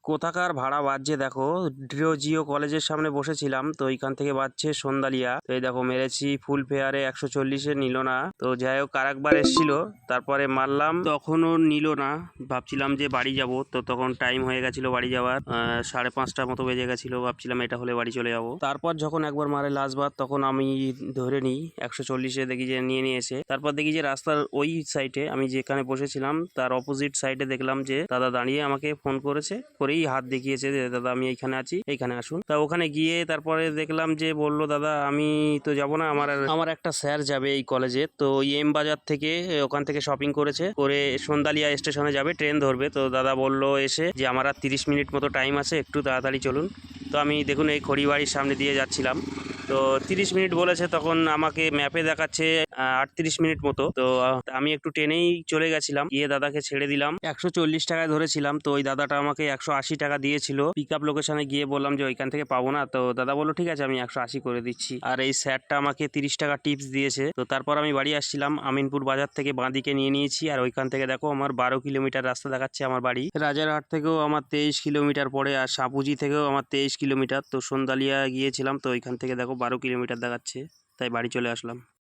কোথাকার ভাড়া বাজছে দেখো। জিও কলেজের সামনে বসেছিলাম, তো এইখান থেকে বাজছে সন্ধ্যালিয়া। তো এই দেখো মেরেছি ফুল ফেয়ারে 140-এ নিল না। তো যাই হোক আরেকবার এসেছিল, তারপরে মারলাম, তখনও নিল না। ভাবছিলাম যে বাড়ি যাব, তো তখন টাইম হয়ে গেছিল বাড়ি যাওয়ার, 5:30 মতো বেজে গেছিল। ভাবছিলাম এটা হলে বাড়ি চলে যাব। তারপর যখন একবার মারে লাস্টবার, তখন আমি ধরে নিই 140-এ, দেখি যে নিয়ে নিয়েছে। তারপর দেখি যে রাস্তার ওই সাইডে আমি যেখানে বসেছিলাম তার অপোজিট সাইডে দেখলাম যে দাদা দাঁড়িয়ে আমাকে ফোন করেছে, করেই হাত দেখিয়েছে যে দাদা আমি এইখানে আছি, এইখানে আসুন। তা ওখানে গিয়ে তারপরে দেখলাম যে বললো দাদা আমি তো যাব না, আমার একটা স্যার যাবে এই কলেজে, তো এম বাজার থেকে ওখান থেকে শপিং করেছে, করে সন্ধ্যালিয়া স্টেশনে যাবে, ট্রেন ধরবে। তো দাদা বললো এসে যে আমার আর 30 মিনিট মতো টাইম আছে, একটু তাড়াতাড়ি চলুন। তো আমি দেখুন এই খড়িবাড়ির সামনে দিয়ে যাচ্ছিলাম। তো 30 মিনিট বলেছে, তখন আমাকে ম্যাপে দেখাচ্ছে 38 মিনিট মতো। তো আমি একটু টেনেই চলে গেছিলাম, গিয়ে দাদাকে ছেড়ে দিলাম। 140 টাকায় ধরেছিলাম, তো ওই দাদাটা আমাকে 180 টাকা দিয়েছিল। পিক আপ লোকেশনে গিয়ে বললাম যে ওইখান থেকে পাবো না, তো দাদা বললো ঠিক আছে আমি 180 করে দিচ্ছি। আর এই স্যারটা আমাকে 30 টাকা টিপস দিয়েছে। তো তারপর আমি বাড়ি আসছিলাম, আমিনপুর বাজার থেকে বাঁদিকে নিয়ে নিয়েছি। আর ওইখান থেকে দেখো আমার 12 কিলোমিটার রাস্তা দেখাচ্ছে আমার বাড়ি। রাজারহাট থেকেও আমার 23 কিলোমিটার পরে, আর সাপুজি থেকেও আমার 23 কিলোমিটার। তো সন্ধ্যালিয়া গিয়েছিলাম, তো ওইখান থেকে দেখো 12 কিলোমিটার দেখাচ্ছে, তাই বাড়ি চলে আসলাম।